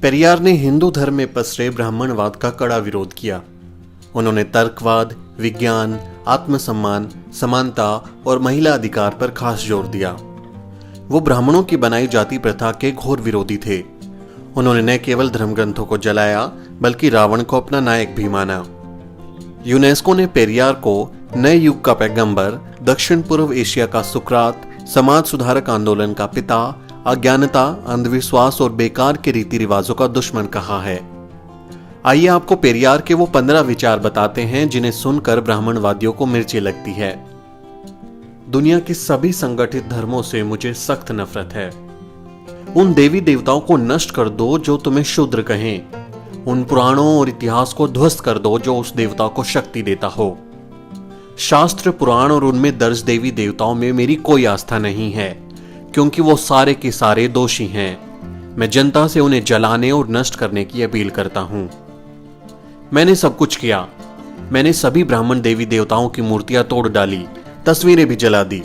पेरियार ने हिंदू धर्म में पसरे ब्राह्मणवाद का कड़ा विरोध किया। उन्होंने तर्कवाद, विज्ञान, आत्मसम्मान, समानता और महिला अधिकार पर खास जोर दिया। वो ब्राह्मणों की बनाई जाति प्रथा के घोर विरोधी थे। उन्होंने न केवल धर्म ग्रंथों को जलाया बल्कि रावण को अपना नायक भी माना। यूनेस्को ने पेरियार को नए युग का पैगंबर, दक्षिण पूर्व एशिया का सुकरात, समाज सुधारक आंदोलन का पिता, अज्ञानता, अंधविश्वास और बेकार के रीति रिवाजों का दुश्मन कहा है। आइए आपको पेरियार के वो 15 विचार बताते हैं जिन्हें सुनकर ब्राह्मणवादियों को मिर्ची लगती है। दुनिया के सभी संगठित धर्मों से मुझे सख्त नफरत है। उन देवी देवताओं को नष्ट कर दो जो तुम्हें शूद्र कहें। उन पुराणों और इतिहास को ध्वस्त कर दो जो उस देवता को शक्ति देता हो। शास्त्र, पुराण और उनमें दर्ज देवी देवताओं में मेरी कोई आस्था नहीं है, क्योंकि वो सारे के सारे दोषी हैं। मैं जनता से उन्हें जलाने और नष्ट करने की अपील करता हूं। मैंने सब कुछ किया। मैंने सभी ब्राह्मण देवी देवताओं की मूर्तियां तोड़ डाली, तस्वीरें भी जला दी।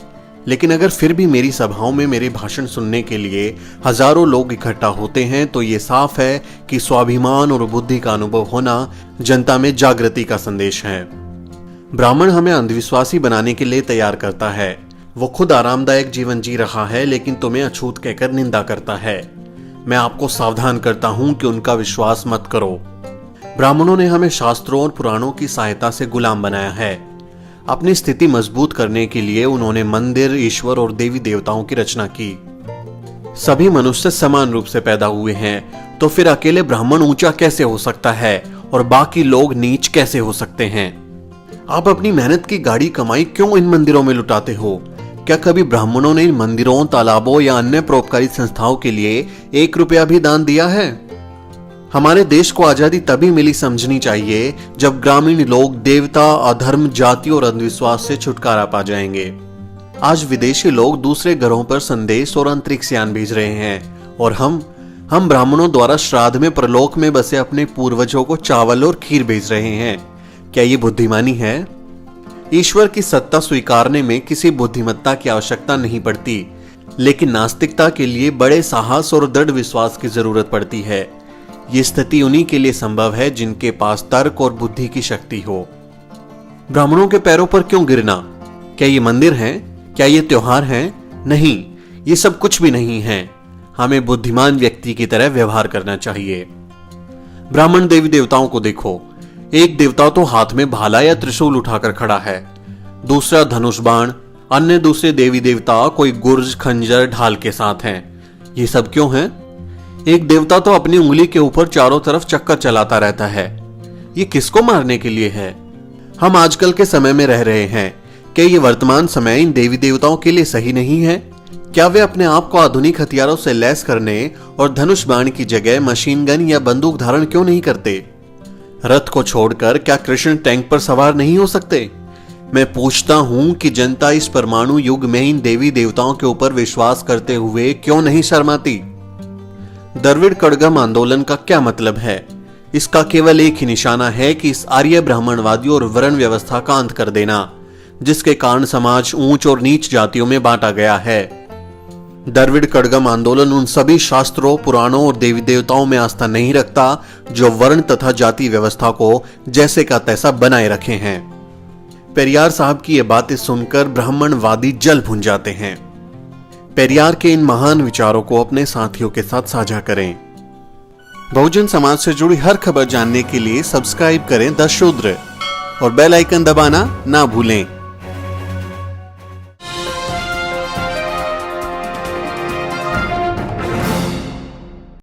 लेकिन अगर फिर भी मेरी सभाओं में मेरे भाषण सुनने के लिए हजारों लोग इकट्ठा होते हैं तो ये साफ है कि स्वाभिमान और बुद्धि का अनुभव होना जनता में जागृति का संदेश है। ब्राह्मण हमें अंधविश्वासी बनाने के लिए तैयार करता है। वो खुद आरामदायक जीवन जी रहा है लेकिन तुम्हें अछूत कहकर निंदा करता है। मैं आपको सावधान करता हूं कि उनका विश्वास मत करो। ब्राह्मणों ने हमें शास्त्रों और पुराणों की सहायता से गुलाम बनाया है। अपनी स्थिति मजबूत करने के लिए उन्होंने मंदिर, ईश्वर और देवी देवताओं की रचना की। सभी मनुष्य समान रूप से पैदा हुए हैं, तो फिर अकेले ब्राह्मण ऊंचा कैसे हो सकता है और बाकी लोग नीच कैसे हो सकते हैं? आप अपनी मेहनत की गाड़ी कमाई क्यों इन मंदिरों में लुटाते हो? क्या कभी ब्राह्मणों ने इन मंदिरों, तालाबों या अन्य परोपकारी संस्थाओं के लिए 1 रुपया भी दान दिया है? हमारे देश को आजादी तभी मिली समझनी चाहिए जब ग्रामीण लोग देवता, अधर्म, जाति और अंधविश्वास से छुटकारा पा जाएंगे। आज विदेशी लोग दूसरे ग्रहों पर संदेश और अंतरिक्ष यान भेज रहे हैं और हम ब्राह्मणों द्वारा श्राद्ध में परलोक में बसे अपने पूर्वजों को चावल और खीर भेज रहे हैं। क्या ये बुद्धिमानी है? ईश्वर की सत्ता स्वीकारने में किसी बुद्धिमत्ता की आवश्यकता नहीं पड़ती, लेकिन नास्तिकता के लिए बड़े साहस और दृढ़ विश्वास की जरूरत पड़ती है। ये स्थिति उन्हीं के लिए संभव है जिनके पास तर्क और बुद्धि की शक्ति हो। ब्राह्मणों के पैरों पर क्यों गिरना? क्या ये मंदिर हैं? क्या ये त्योहार हैं? नहीं, ये सब कुछ भी नहीं है। हमें बुद्धिमान व्यक्ति की तरह व्यवहार करना चाहिए। ब्राह्मण देवी देवताओं को देखो। एक देवता तो हाथ में भाला या त्रिशूल उठाकर खड़ा है, दूसरा धनुष बाण, अन्य दूसरे देवी देवता कोई गुर्ज, खंजर, ढाल के साथ हैं। ये सब क्यों है? एक देवता तो अपनी उंगली के ऊपर चारों तरफ चक्कर चलाता रहता है। ये किसको मारने के लिए है? हम आजकल के समय में रह रहे हैं। क्या ये वर्तमान समय इन देवी देवताओं के लिए सही नहीं है? क्या वे अपने आप को आधुनिक हथियारों से लैस करने और धनुष बाण की जगह मशीन गन या बंदूक धारण क्यों नहीं करते? रथ को छोड़कर क्या कृष्ण टैंक पर सवार नहीं हो सकते? मैं पूछता हूं कि जनता इस परमाणु युग में इन देवी देवताओं के ऊपर विश्वास करते हुए क्यों नहीं शर्माती? द्रविड़ कड़गम आंदोलन का क्या मतलब है? इसका केवल एक ही निशाना है कि इस आर्य ब्राह्मणवादी और वर्ण व्यवस्था का अंत कर देना, जिसके कारण समाज ऊंच और नीच जातियों में बांटा गया है। द्रविड़ कड़गम आंदोलन उन सभी शास्त्रों, पुराणों और देवी देवताओं में आस्था नहीं रखता जो वर्ण तथा जाति व्यवस्था को जैसे का तैसा बनाए रखे हैं। पेरियार साहब की ये बातें सुनकर ब्राह्मणवादी जल भुन जाते हैं। पेरियार के इन महान विचारों को अपने साथियों के साथ साझा करें। बहुजन समाज से जुड़ी हर खबर जानने के लिए सब्सक्राइब करें द शूद्र और बेल आइकन दबाना ना भूलें।